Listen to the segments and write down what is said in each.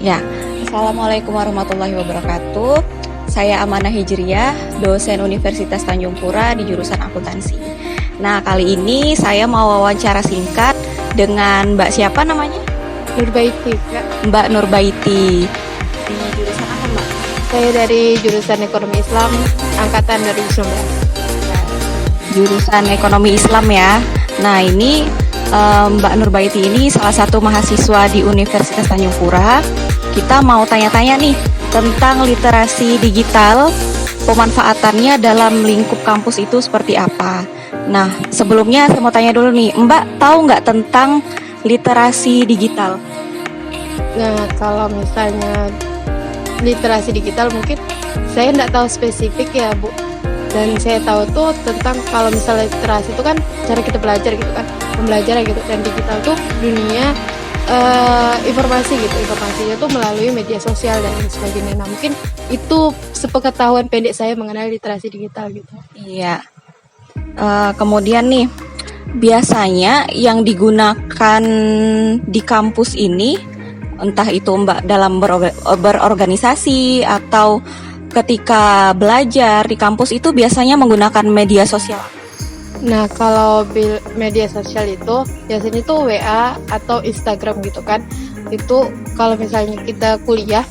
Ya, Assalamualaikum warahmatullahi wabarakatuh. Saya Amanah Hijriyah, dosen Universitas Tanjung Pura di jurusan akuntansi. Nah, kali ini saya mau wawancara singkat dengan Mbak siapa namanya? Nurbaiti, Kak. Mbak Nurbaiti. Di jurusan apa, Mbak? Saya dari jurusan Ekonomi Islam angkatan 2019. Jurusan Ekonomi Islam ya. Nah, ini Mbak Nurbaiti ini salah satu mahasiswa di Universitas Tanjung Pura. Kita mau tanya-tanya nih tentang literasi digital, pemanfaatannya dalam lingkup kampus itu seperti apa. Nah, sebelumnya saya mau tanya dulu nih, Mbak tahu nggak tentang literasi digital? Nah, kalau misalnya literasi digital mungkin saya nggak tahu spesifik ya, Bu. Dan saya tahu tuh tentang kalau misalnya literasi itu kan cara kita belajar gitu kan, pembelajaran gitu. Dan digital tuh dunia informasi gitu, informasinya tuh melalui media sosial dan sebagainya. Nah, mungkin itu sepengetahuan pendek saya mengenai literasi digital gitu. Iya. Kemudian nih, biasanya yang digunakan di kampus ini, entah itu Mbak dalam berorganisasi atau ketika belajar di kampus itu biasanya menggunakan media sosial. Nah, kalau media sosial itu biasanya tuh WA atau Instagram gitu kan. Itu kalau misalnya kita kuliah,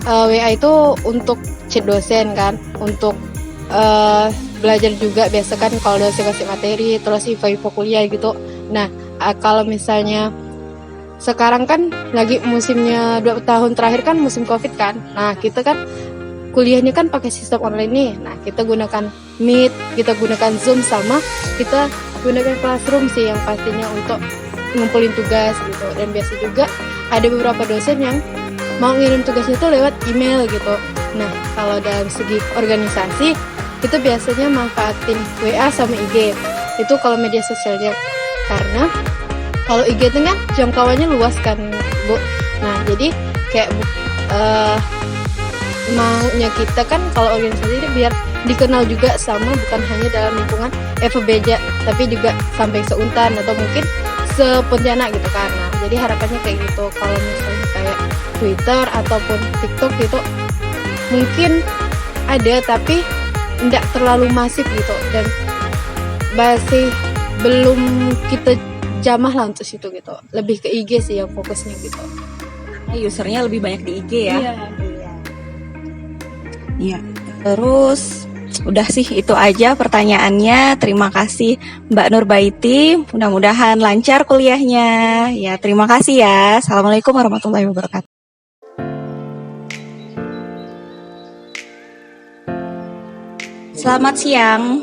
WA itu untuk chat dosen kan, untuk belajar juga biasa kan kalau dosen kasih materi, terus info-info kuliah gitu. Nah, kalau misalnya sekarang kan lagi musimnya 2 tahun terakhir kan musim COVID kan. Nah, kita kan kuliahnya kan pakai sistem online nih. Nah, kita gunakan Meet, kita gunakan Zoom, sama kita gunakan Classroom sih yang pastinya untuk ngumpulin tugas gitu. Dan biasa juga ada beberapa dosen yang mau ngirim tugasnya tuh lewat email gitu. Nah, kalau dalam segi organisasi itu biasanya manfaatin WA sama IG. Itu kalau media sosialnya, karena kalau IG itu kan jangkauannya luas kan, Bu. Nah, jadi kayak maunya kita kan kalau organisasi ini biar dikenal juga sama bukan hanya dalam lingkungan FEB, tapi juga sampai seuntan atau mungkin sepontianak gitu kan. Nah, jadi harapannya kayak gitu. Kalau misalnya kayak Twitter ataupun TikTok gitu mungkin ada tapi tidak terlalu masif gitu, dan masih belum kita jamah lah untuk situ gitu. Lebih ke IG sih yang fokusnya gitu. Usernya lebih banyak di IG ya. Iya. Iya. Terus udah sih itu aja pertanyaannya. Terima kasih Mbak Nurbaiti. Mudah-mudahan lancar kuliahnya. Ya, terima kasih ya. Assalamualaikum warahmatullahi wabarakatuh. Selamat siang.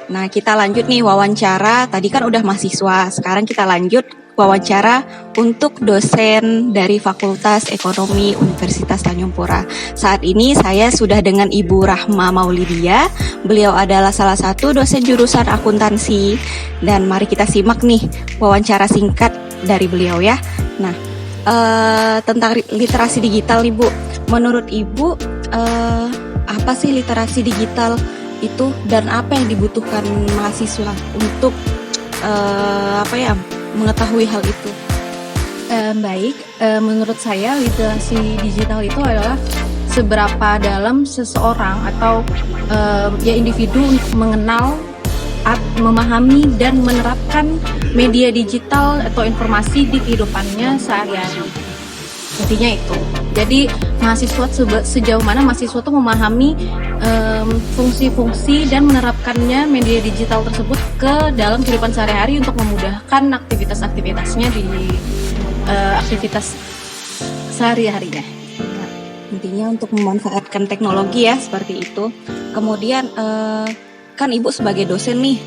Nah, kita lanjut nih wawancara. Tadi kan udah mahasiswa. Sekarang kita lanjut wawancara untuk dosen dari Fakultas Ekonomi Universitas Tanjung Pura. Saat ini saya sudah dengan Ibu Rahma Maulidia. Beliau adalah salah satu dosen jurusan akuntansi. Dan mari kita simak nih wawancara singkat dari beliau ya. Nah, tentang literasi digital nih Bu. Menurut Ibu, apa sih literasi digital itu dan apa yang dibutuhkan mahasiswa untuk mengetahui hal itu? Baik, menurut saya literasi digital itu adalah seberapa dalam seseorang atau individu untuk mengenal, memahami dan menerapkan media digital atau informasi di kehidupannya sehari-hari. Intinya itu. Jadi mahasiswa sejauh mana mahasiswa itu memahami fungsi-fungsi dan menerapkannya media digital tersebut ke dalam kehidupan sehari-hari untuk memudahkan aktivitas-aktivitasnya di aktivitas sehari-harinya. Intinya untuk memanfaatkan teknologi ya, seperti itu. Kemudian kan Ibu sebagai dosen nih,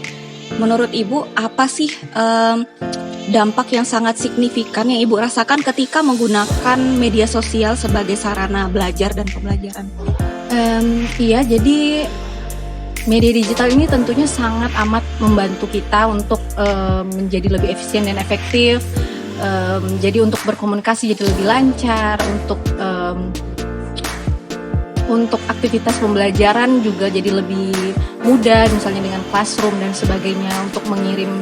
menurut Ibu apa sih dampak yang sangat signifikan yang Ibu rasakan ketika menggunakan media sosial sebagai sarana belajar dan pembelajaran? Iya, jadi media digital ini tentunya sangat amat membantu kita untuk menjadi lebih efisien dan efektif. Jadi untuk berkomunikasi jadi lebih lancar, untuk aktivitas pembelajaran juga jadi lebih mudah, misalnya dengan Classroom dan sebagainya. Untuk mengirim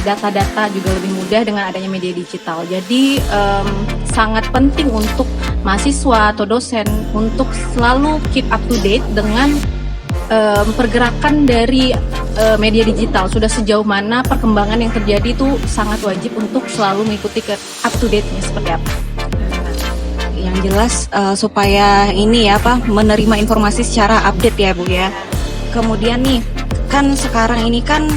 data-data juga lebih mudah dengan adanya media digital. Jadi sangat penting untuk mahasiswa atau dosen untuk selalu keep up to date dengan pergerakan dari media digital. Sudah sejauh mana perkembangan yang terjadi itu sangat wajib untuk selalu mengikuti ke up to date-nya seperti apa. Yang jelas supaya ini ya apa menerima informasi secara update ya Bu ya. Kemudian nih kan sekarang ini kan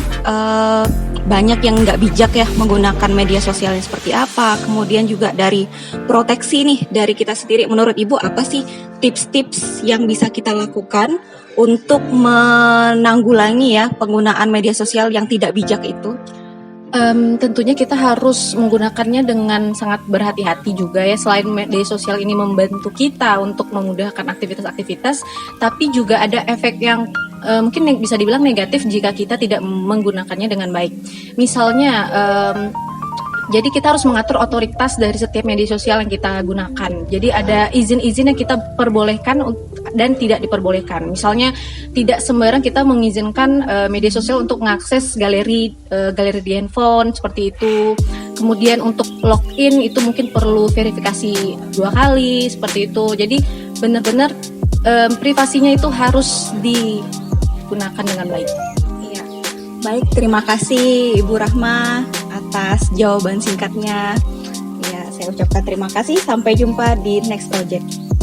banyak yang nggak bijak ya menggunakan media sosial yang seperti apa. Kemudian juga dari proteksi nih dari kita sendiri. Menurut Ibu apa sih tips-tips yang bisa kita lakukan untuk menanggulangi ya penggunaan media sosial yang tidak bijak itu? Tentunya kita harus menggunakannya dengan sangat berhati-hati juga ya. Selain media sosial ini membantu kita untuk memudahkan aktivitas-aktivitas, tapi juga ada efek yang mungkin bisa dibilang negatif jika kita tidak menggunakannya dengan baik. Misalnya, jadi kita harus mengatur otoritas dari setiap media sosial yang kita gunakan. Jadi ada izin-izin yang kita perbolehkan dan tidak diperbolehkan. Misalnya tidak sembarang kita mengizinkan media sosial untuk mengakses galeri di handphone seperti itu. Kemudian untuk login itu mungkin perlu verifikasi 2 kali seperti itu. Jadi benar-benar privasinya itu harus digunakan dengan baik. Iya. Baik, terima kasih Ibu Rahma atas jawaban singkatnya. Ya, saya ucapkan terima kasih. Sampai jumpa di next project.